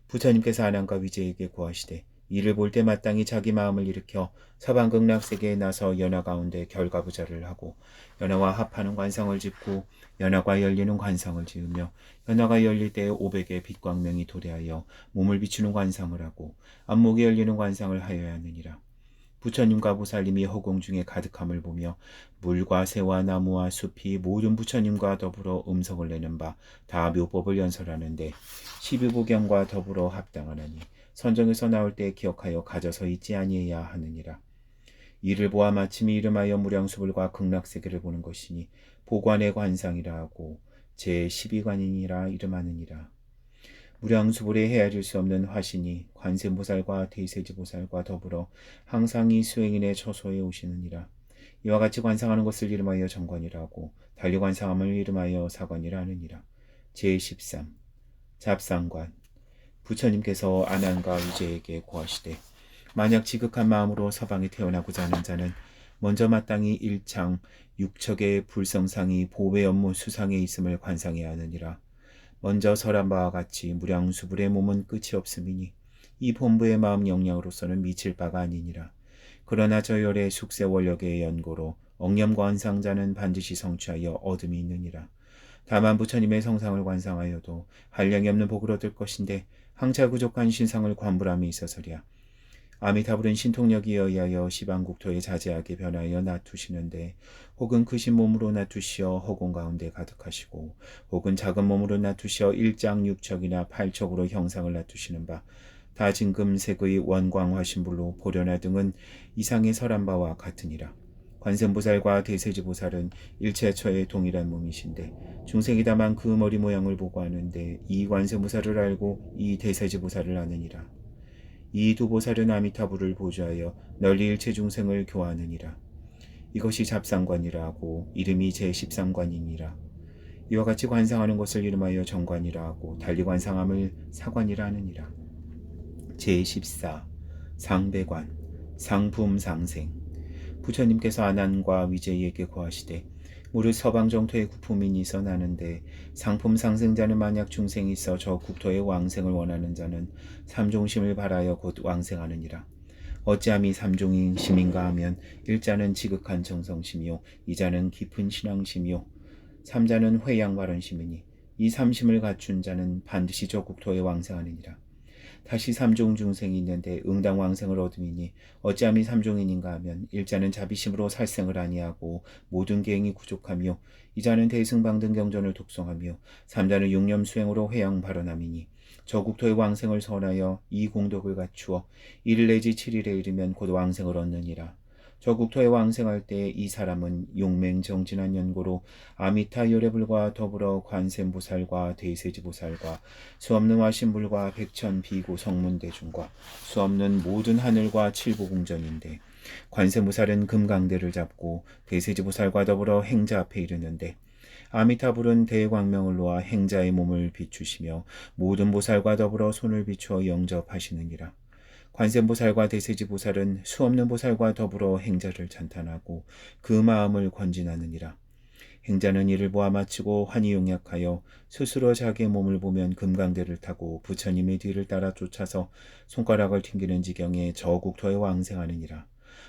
S1: 부처님께서 아난과 위제에게 고하시되 이를 볼 때 마땅히 자기 마음을 일으켜 서방극락세계에 나서 연화 가운데 결과부자를 하고 연화와 합하는 관상을 짓고 연화가 열리는 관상을 지으며 연화가 열릴 때에 500의 빛광명이 도래하여 몸을 비추는 관상을 하고 안목이 열리는 관상을 하여야 하느니라. 부처님과 보살님이 허공 중에 가득함을 보며 물과 새와 나무와 숲이 모든 부처님과 더불어 음성을 내는 바 다 묘법을 연설하는데 12부경과 더불어 합당하나니 선정에서 나올 때 기억하여 가져서 있지 아니해야 하느니라. 이를 보아 마침이 이름하여 무량수불과 극락세계를 보는 것이니 보관의 관상이라 하고 제12관이니라 이름하느니라. 무량수불에 헤아릴 수 없는 화신이 관세음보살과 대세지보살과 더불어 항상 이 수행인의 처소에 오시느니라. 이와 같이 관상하는 것을 이름하여 정관이라 하고 달리 관상함을 이름하여 사관이라 하느니라. 제13 잡상관. 부처님께서 아난과 위제에게 고하시되 만약 지극한 마음으로 서방에 태어나고자 하는 자는 먼저 마땅히 일창 육척의 불성상이 보배 업무 수상에 있음을 관상해야 하느니라. 먼저 설한 바와 같이 무량수불의 몸은 끝이 없음이니 이 본부의 마음 영향으로서는 미칠 바가 아니니라. 그러나 저열의 숙세원력의 연고로 억념관상자는 반드시 성취하여 얻음이 있느니라. 다만 부처님의 성상을 관상하여도 한량이 없는 복을 얻을 것인데 항차 부족한 신상을 관불함이 있어서랴. 아미타불은 신통력에 의하여 시방국토에 자제하게 변하여 놔두시는데 혹은 크신 몸으로 놔두시어 허공 가운데 가득하시고 혹은 작은 몸으로 놔두시어 일장육척이나 팔척으로 형상을 놔두시는 바 다 진금색의 원광화신불로 보려나 등은 이상의 설한 바와 같으니라. 관세음보살과 대세지보살은 일체처에 동일한 몸이신데 중생이 다만 그 머리 모양을 보고 아는데 이 관세음보살을 알고 이 대세지보살을 아느니라. 이 두 보살은 아미타불을 보좌하여 널리 일체 중생을 교화하느니라. 이것이 잡상관이라 하고 이름이 제13관이니라. 이와 같이 관상하는 것을 이름하여 정관이라 하고 달리 관상함을 사관이라 하느니라. 제14 상배관. 상품상생. 부처님께서 아난과 위제에게 고하시되 무릇 서방 정토에 구품인이 있어 나는데 상품 상생자는 만약 중생이 있어 저 국토의 왕생을 원하는 자는 삼종심을 바라여 곧 왕생하느니라. 어찌함이 삼종인 심인가 하면 일자는 지극한 정성심이요 이자는 깊은 신앙심이요 삼자는 회양발언심이니 이 삼심을 갖춘 자는 반드시 저 국토에 왕생하느니라. 다시 삼종 중생이 있는데 응당 왕생을 얻음이니 어찌함이 삼종인인가 하면 일자는 자비심으로 살생을 아니하고 모든 계행이 부족하며 이자는 대승방등 경전을 독송하며 삼자는 육념 수행으로 회양 발언함이니 저 국토의 왕생을 선하여 이 공덕을 갖추어 1일 내지 7일에 이르면 곧 왕생을 얻느니라. 저 국토에 왕생할 때 이 사람은 용맹정진한 연고로 아미타 요레불과 더불어 관세음보살과 대세지보살과 수없는 화신불과 백천 비구 성문대중과 수없는 모든 하늘과 칠보궁전인데 관세음보살은 금강대를 잡고 대세지보살과 더불어 행자 앞에 이르는데 아미타불은 대광명을 놓아 행자의 몸을 비추시며 모든 보살과 더불어 손을 비추어 영접하시느니라. 관세음보살과 대세지보살은 수없는 보살과 더불어 행자를 찬탄하고 그 마음을 권진하느니라. 행자는 이를 보아 마치고 환히 용약하여 스스로 자기의 몸을 보면 금강대를 타고 부처님의 뒤를 따라 쫓아서 손가락을 튕기는 지경에 저 국토에 왕생하느니라.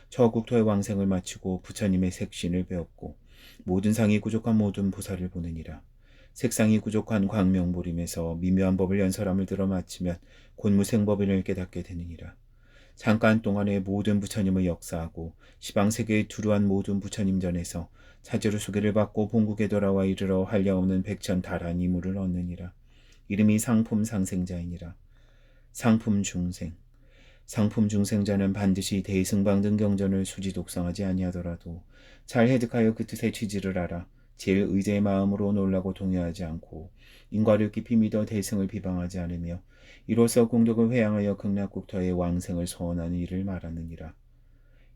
S1: 저 국토의 왕생을 마치고 부처님의 색신을 배웠고 모든 상이 부족한 모든 보살을 보느니라. 색상이 부족한 광명보림에서 미묘한 법을 연설함을 들어 마치면 곧 무생법인을 깨닫게 되느니라. 잠깐 동안에 모든 부처님을 역사하고 시방세계의 두루한 모든 부처님 전에서 차제로 소개를 받고 본국에 돌아와 이르러 한량없는 백천다란 이물을 얻느니라. 이름이 상품상생자이니라. 상품중생. 상품중생자는 반드시 대승방등 경전을 수지 독성하지 아니하더라도 잘 해득하여 그 뜻의 취지를 알아 제일 의제의 마음으로 놀라고 동요하지 않고 인과를 깊이 믿어 대승을 비방하지 않으며 이로써 공덕을 회양하여 극락국토의 왕생을 소원하는 일을 말하느니라.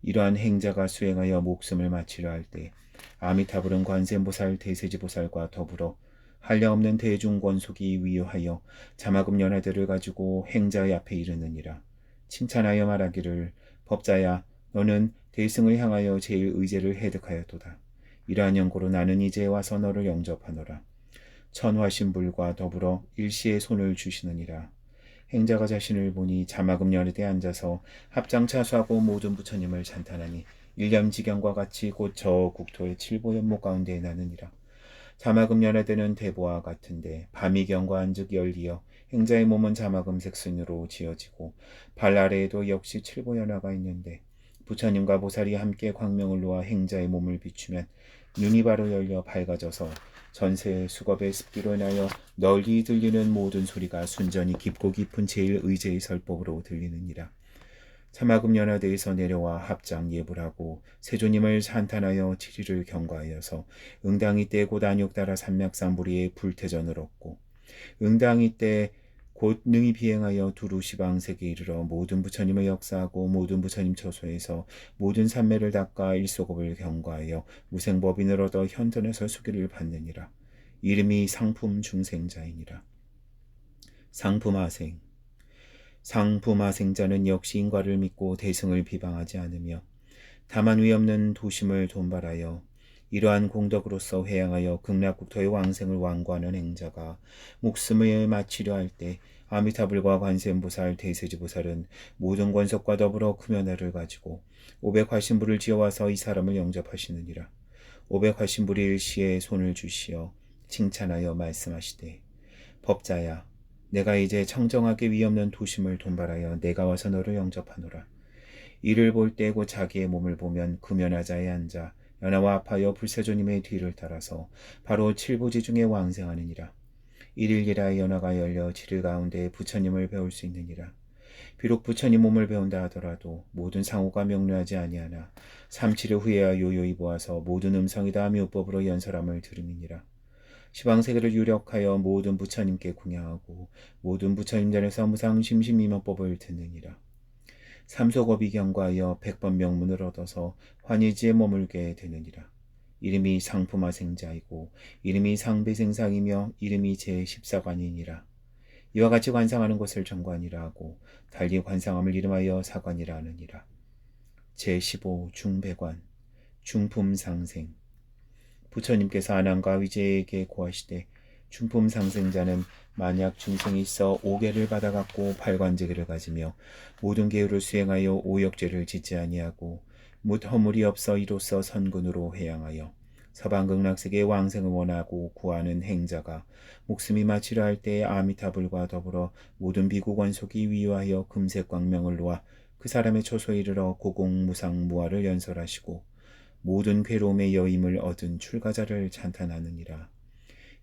S1: 이러한 행자가 수행하여 목숨을 마치려 할 때 아미타불은 관세음보살 대세지보살과 더불어 한량없는 대중권속이 위요하여 자마금 연하들을 가지고 행자의 앞에 이르느니라. 칭찬하여 말하기를 법자야 너는 대승을 향하여 제일 의제를 해득하였도다. 이러한 연고로 나는 이제 와서 너를 영접하노라. 천화신불과 더불어 일시에 손을 주시느니라. 행자가 자신을 보니 자마금 연회대에 앉아서 합장차수하고 모든 부처님을 찬탄하니 일념지경과 같이 곧 저 국토의 칠보연목 가운데에 나느니라. 자마금 연회대는 대보와 같은데 밤이경과 안즉 열리어 행자의 몸은 자마금 색순으로 지어지고 발 아래에도 역시 칠보연화가 있는데 부처님과 보살이 함께 광명을 놓아 행자의 몸을 비추면 눈이 바로 열려 밝아져서 전세의 수겁의 습기로 인하여 널리 들리는 모든 소리가 순전히 깊고 깊은 제일 의제의 설법으로 들리느니라. 자마금 연화대에서 내려와 합장 예불하고 세조님을 찬탄하여 지리를 경과하여서 응당이 때 곧 안욕따라 산맥상부리에 불태전을 얻고 응당이 때 곧 능히 비행하여 두루시방세계에 이르러 모든 부처님을 역사하고 모든 부처님 처소에서 모든 산매를 닦아 일소겁을 경과하여 무생법인을 얻어 현전에서 수기를 받느니라. 이름이 상품중생자이니라. 상품하생. 상품하생자는 역시 인과를 믿고 대승을 비방하지 않으며 다만 위없는 도심을 돈발하여 이러한 공덕으로서 회양하여 극락국토의 왕생을 완고하는 행자가 목숨을 마치려 할 때 아미타불과 관세음보살 대세지보살은 모든 권석과 더불어 금연화를 가지고 580불을 지어와서 이 사람을 영접하시느니라. 580불이 일시에 손을 주시어 칭찬하여 말씀하시되 법자야 내가 이제 청정하게 위없는 도심을 돈발하여 내가 와서 너를 영접하노라. 이를 볼 때 곧 자기의 몸을 보면 금연화자에 앉아 연하와 아파여 불세조님의 뒤를 따라서 바로 칠보지 중에 왕생하느니라. 일일이라 연화가 열려 7일 가운데 부처님을 배울 수 있느니라. 비록 부처님 몸을 배운다 하더라도 모든 상호가 명료하지 아니하나 3-7일 후에야 요요히 보아서 모든 음성이다 묘법으로 연설함을 들음이니라. 시방세계를 유력하여 모든 부처님께 궁양하고 모든 부처님 전에서 무상심심이명법을 듣느니라. 삼소겁이 경과하여 100번 명문을 얻어서 환희지에 머물게 되느니라. 이름이 상품화생자이고 이름이 상배생상이며 이름이 제14관이니라. 이와 같이 관상하는 것을 정관이라 하고 달리 관상함을 이름하여 사관이라 하느니라. 제15 중배관 중품상생. 부처님께서 아난과 위제에게 고하시되 중품상생자는 만약 중생이 있어 5계를 받아갖고 팔관제계를 가지며 모든 계율을 수행하여 오역죄를 짓지 아니하고 묻 허물이 없어 이로써 선군으로 회양하여 서방극락세계의 왕생을 원하고 구하는 행자가 목숨이 마치려 할 때에 아미타불과 더불어 모든 비구권속이 위유하여 금색광명을 놓아 그 사람의 처소에 이르러 고공무상무화를 연설하시고 모든 괴로움의 여임을 얻은 출가자를 찬탄하느니라.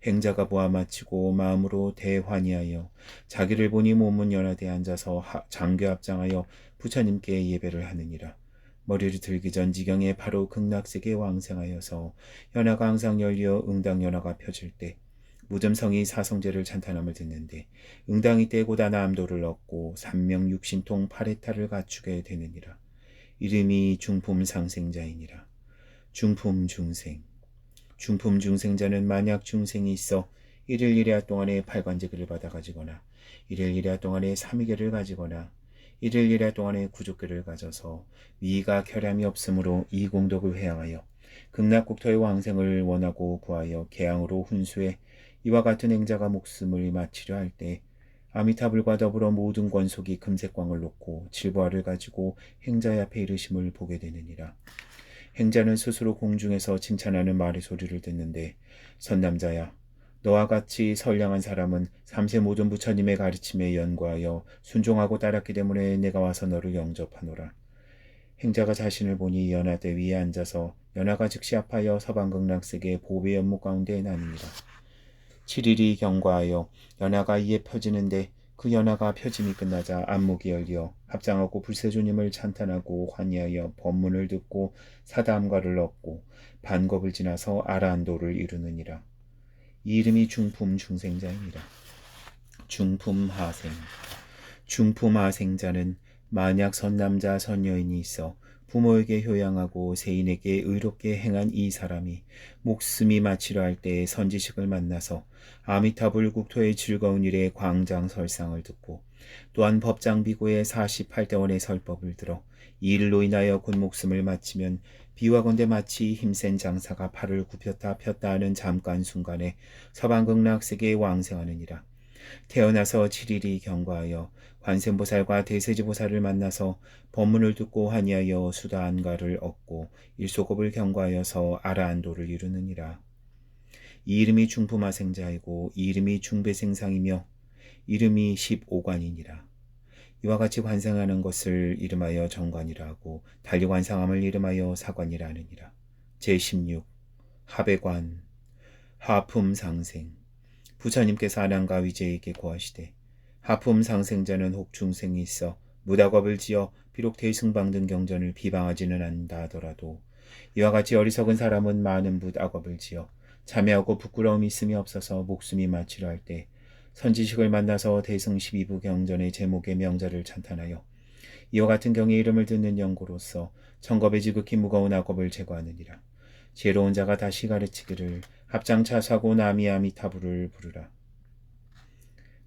S1: 행자가 보아 마치고 마음으로 대환희하여 자기를 보니 몸은 연하대에 앉아서 장교합장하여 부처님께 예배를 하느니라. 머리를 들기 전 지경에 바로 극락세계에 왕생하여서 연하가 항상 열려 응당연하가 펴질 때 무덤성이 사성제를 찬탄함을 듣는데 응당이 때 고다나 암도를 얻고 삼명육신통 8해탈을 갖추게 되느니라. 이름이 중품상생자이니라. 중품중생. 중품중생자는 만약 중생이 있어 1일 1야 동안에 팔관제계를 받아 가지거나 1일 1야 동안에 삼위계를 가지거나 1일 1야 동안에 구족계를 가져서 위가 결함이 없으므로 이 공덕을 회양하여 극락국토의 왕생을 원하고 구하여 개항으로 훈수해 이와 같은 행자가 목숨을 마치려 할 때 아미타불과 더불어 모든 권속이 금색광을 놓고 질보화를 가지고 행자의 앞에 이르심을 보게 되느니라. 행자는 스스로 공중에서 칭찬하는 말의 소리를 듣는데, 선남자야, 너와 같이 선량한 사람은 삼세 모든 부처님의 가르침에 연구하여 순종하고 따랐기 때문에 내가 와서 너를 영접하노라. 행자가 자신을 보니 연하대 위에 앉아서 연하가 즉시 합하여 서방극락색의 보배 연못 가운데 나뉩니다. 7일이 경과하여 연하가 이에 펴지는데, 그 연하가 펴짐이 끝나자 안목이 열려 합장하고 불세주님을 찬탄하고 환희하여 법문을 듣고 사다함과를 얻고 반겁을 지나서 아라한도를 이루느니라. 이 이름이 중품 중생자이니라. 중품하생. 중품하생자는 만약 선남자 선여인이 있어 부모에게 효양하고 세인에게 의롭게 행한 이 사람이 목숨이 마치려 할 때에 선지식을 만나서 아미타불 국토의 즐거운 일에 광장설상을 듣고 또한 법장비고의 48대원의 설법을 들어 이 일로 인하여 곧 목숨을 마치면 비와건대 마치 힘센 장사가 팔을 굽혔다 폈다 하는 잠깐 순간에 서방극락세계에 왕생하느니라. 태어나서 7일이 경과하여 관세음보살과 대세지보살을 만나서 법문을 듣고 환희하여 수다안가를 얻고 일소겁을 경과하여서 아라한도를 이루느니라. 이 이름이 중품하생자이고 이 이름이 중배생상이며 이름이 15관이니라. 이와 같이 관상하는 것을 이름하여 정관이라 하고 달리 관상함을 이름하여 사관이라 하느니라. 제16 하배관 하품상생. 부처님께서 아난과 위제에게 고하시되, 하품상생자는 혹 중생이 있어 무다겁을 지어 비록 대승방 등 경전을 비방하지는 않는다 하더라도 이와 같이 어리석은 사람은 많은 무다겁을 지어 참여하고 부끄러움이 있음이 없어서 목숨이 마치려 할 때 선지식을 만나서 대승 12부 경전의 제목의 명자를 찬탄하여 이와 같은 경의 이름을 듣는 연고로서 청겁의 지극히 무거운 악업을 제거하느니라. 지혜로운 자가 다시 가르치기를 합장차사고 나미아미타불을 부르라.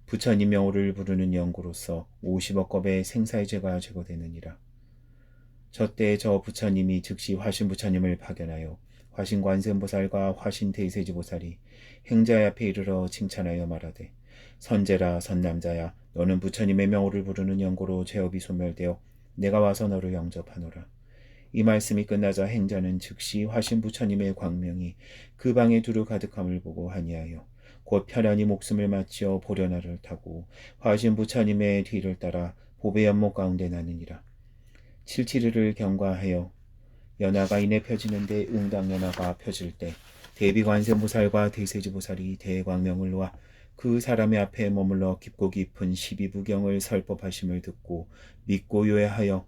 S1: 부처님 명호를 부르는 연고로서 50억겁의 생사의 죄가 제거되느니라. 저때 저 부처님이 즉시 화신부처님을 파견하여 화신관세음보살과 화신대세지보살이 행자의 앞에 이르러 칭찬하여 말하되, 선제라 선남자야, 너는 부처님의 명호를 부르는 연고로 죄업이 소멸되어 내가 와서 너를 영접하노라. 이 말씀이 끝나자 행자는 즉시 화신부처님의 광명이 그 방에 두루 가득함을 보고 환희하여 곧 편안히 목숨을 마치어 보련화를 타고 화신부처님의 뒤를 따라 보배연못 가운데 나느니라. 7.7일을 경과하여 연하가 이내 펴지는데 응당연하가 펴질 때 대비관세음보살과 대세지보살이 대광명을 놓아 그 사람의 앞에 머물러 깊고 깊은 12부경을 설법하심을 듣고 믿고 요해하여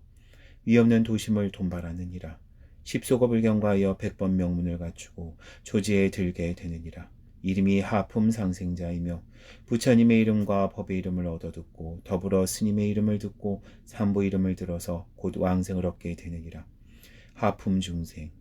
S1: 위없는 도심을 돈발하느니라. 10소겁을 경과하여 100번 명문을 갖추고 조지에 들게 되느니라. 이름이 하품상생자이며 부처님의 이름과 법의 이름을 얻어 듣고 더불어 스님의 이름을 듣고 삼부 이름을 들어서 곧 왕생을 얻게 되느니라. 하품중생.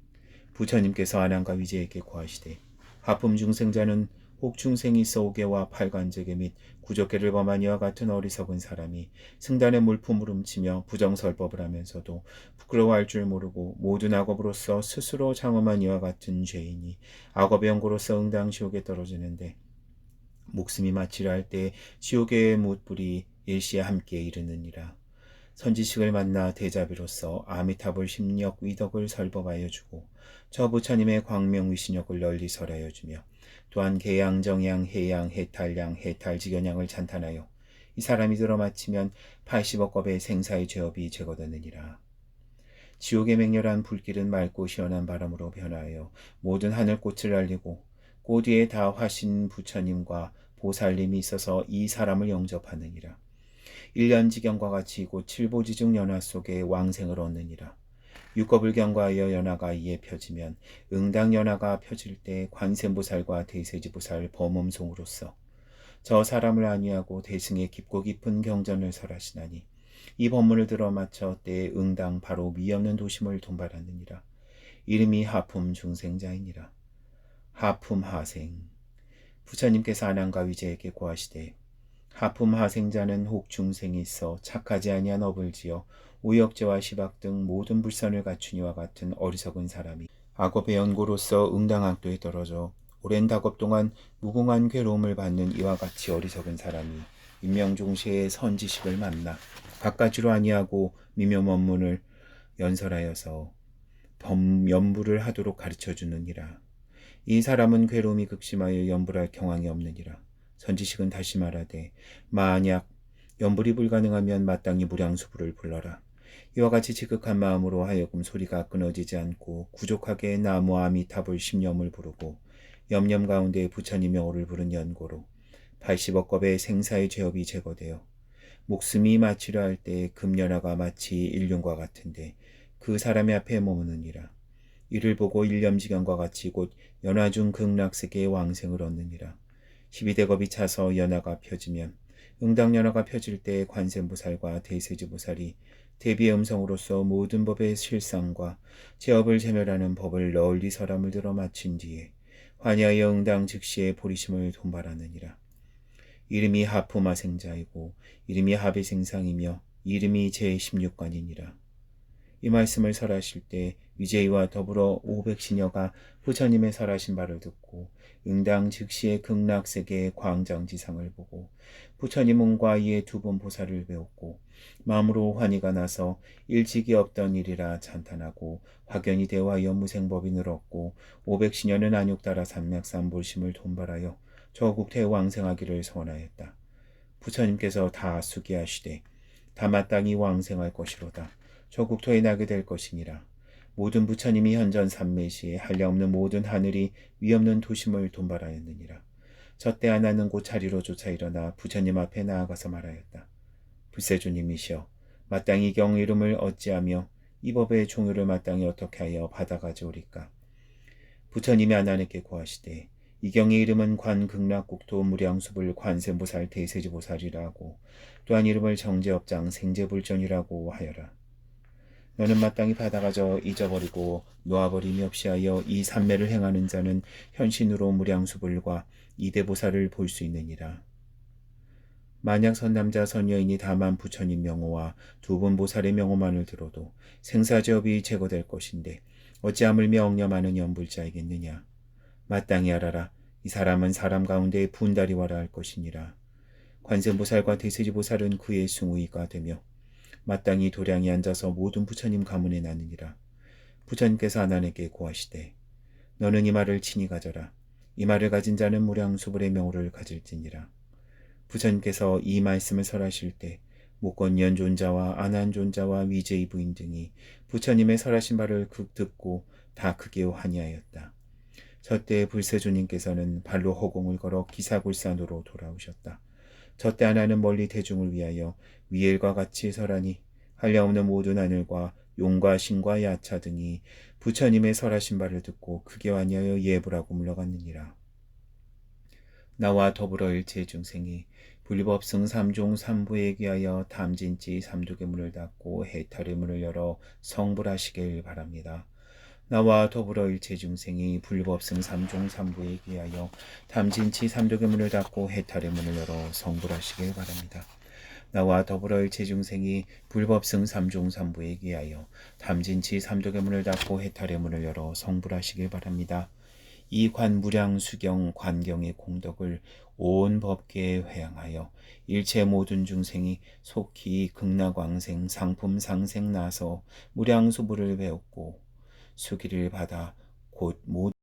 S1: 부처님께서 아난과 위제에게 고하시되, 하품중생자는 혹 중생이 있어 오개와 팔관제계 및 구적계를 범한 이와 같은 어리석은 사람이 승단의 물품을 훔치며 부정설법을 하면서도 부끄러워할 줄 모르고 모든 악업으로서 스스로 장엄한 이와 같은 죄인이 악업의 연고로서 응당지옥에 떨어지는데 목숨이 마치려 할 때 지옥의 뭇불이 일시에 함께 이르느니라. 선지식을 만나 대자비로서 아미타불 심력 위덕을 설법하여 주고 저 부처님의 광명 위신력을 널리 설하여 주며 또한 계양 정양 해양 해탈양 해탈지견양을 찬탄하여 이 사람이 들어마치면 80억겁의 생사의 죄업이 제거되느니라. 지옥의 맹렬한 불길은 맑고 시원한 바람으로 변하여 모든 하늘꽃을 날리고 꽃 위에 다 화신 부처님과 보살님이 있어서 이 사람을 영접하느니라. 1년지경과 같이 곧 칠보지중 연화 속에 왕생을 얻느니라. 육겁을 경과하여 연화가 이에 펴지면 응당연화가 펴질 때 관세음보살과 대세지보살 범음송으로서 저 사람을 안위하고 대승의 깊고 깊은 경전을 설하시나니 이 법문을 들어 마쳐 때에 응당 바로 미없는 도심을 돈발하느니라. 이름이 하품중생자이니라. 하품하생. 부처님께서 아난과 위제에게 고하시되, 하품하생자는 혹 중생이 있어 착하지 아니한 업을 지어 우역죄와 시박 등 모든 불선을 갖추니와 같은 어리석은 사람이 악업의 연고로서 응당악도에 떨어져 오랜 다겁 동안 무궁한 괴로움을 받는 이와 같이 어리석은 사람이 임명종시의 선지식을 만나 갖가지로 아니하고 미묘원문을 연설하여서 연부를 하도록 가르쳐주느니라. 이 사람은 괴로움이 극심하여 연불할 경황이 없느니라. 선지식은 다시 말하되 만약 연불이 불가능하면 마땅히 무량수부를 불러라. 이와 같이 지극한 마음으로 하여금 소리가 끊어지지 않고 구족하게 나무 아미타불 10념을 부르고 염념 가운데 부처님 명호를 부른 연고로 80억 겁의 생사의 죄업이 제거되어 목숨이 마치려 할 때 금연화가 마치 일륜과 같은데 그 사람의 앞에 머무느니라. 이를 보고 일념지경과 같이 곧 연화 중 극락세계의 왕생을 얻느니라. 12대겁이 차서 연화가 펴지면 응당연화가 펴질 때 관세음보살과 대세지보살이 대비의 음성으로서 모든 법의 실상과 제업을 제멸하는 법을 널리 설함을 들어 마친 뒤에 환희하여 응당 즉시의 보리심을 돈발하느니라. 이름이 하프마생자이고 이름이 하비생상이며 이름이 제16관이니라. 이 말씀을 설하실 때 위제이와 더불어 500시녀가 부처님의 설하신 바를 듣고 응당 즉시의 극락세계의 광장지상을 보고 부처님과 이의 두 번 보살을 배웠고 마음으로 환희가 나서 일찍이 없던 일이라 찬탄하고 확연히 대화하여 무생법인을 얻고 500시녀는 안욕따라 삼맥삼볼심을 돈발하여 저국태 왕생하기를 소원하였다. 부처님께서 다 수기하시되 다 마땅히 왕생할 것이로다. 저 국토에 나게 될 것이니라. 모든 부처님이 현전 삼매시에 한량없는 모든 하늘이 위없는 도심을 돈발하였느니라. 저때 하나는 곧 자리로 쫓아 일어나 부처님 앞에 나아가서 말하였다. 불세주님이시여, 마땅히 경 이름을 어찌하며 이 법의 종유를 마땅히 어떻게 하여 받아가지오리까. 부처님이 아난에게 고하시되 이 경의 이름은 관극락국토 무량수불 관세보살 대세지보살이라 하고 또한 이름을 정제업장 생제불전이라고 하여라. 너는 마땅히 받아가져 잊어버리고 놓아버림이 없이 하여 이 삼매를 행하는 자는 현신으로 무량수불과 이대보살을 볼 수 있느니라. 만약 선남자 선여인이 다만 부처님 명호와 두 분 보살의 명호만을 들어도 생사제업이 제거될 것인데 어찌 하물며 억념하는 연불자이겠느냐. 마땅히 알아라. 이 사람은 사람 가운데 분다리와라 할 것이니라. 관세보살과 대세지보살은 그의 숭의가 되며 마땅히 도량에 앉아서 모든 부처님 가문에 나느니라. 부처님께서 아난에게 고하시되 너는 이 말을 친히 가져라. 이 말을 가진 자는 무량수불의 명호를 가질지니라. 부처님께서 이 말씀을 설하실 때 목건년 존자와 아난 존자와 위제이 부인 등이 부처님의 설하신 바를 듣고 다 크게 환희하였다. 저때 불세주님께서는 발로 허공을 걸어 기사굴산으로 돌아오셨다. 저때 하나는 멀리 대중을 위하여 위엘과 같이 설하니 한량없는 모든 하늘과 용과 신과 야차 등이 부처님의 설하신 바를 듣고 크게 환희하여 예불하고 물러갔느니라. 나와 더불어 일체 중생이 불법승 삼종 삼부에 귀하여 탐진치 삼두개 문을 닫고 해탈의 문을 열어 성불하시길 바랍니다. 나와 더불어 일체 중생이 불법승 삼종 삼부에 귀하여 탐진치 삼두개 문을 닫고 해탈의 문을 열어 성불하시길 바랍니다. 나와 더불어 일체 중생이 불법승 삼종 삼부에 귀하여 탐진치 삼두개 문을 닫고 해탈의 문을 열어 성불하시길 바랍니다. 이 관무량 수경 관경의 공덕을 온 법계에 회양하여 일체 모든 중생이 속히 극락왕생 상품 상생 나서 무량수부를 배웠고 수기를 받아 곧 모든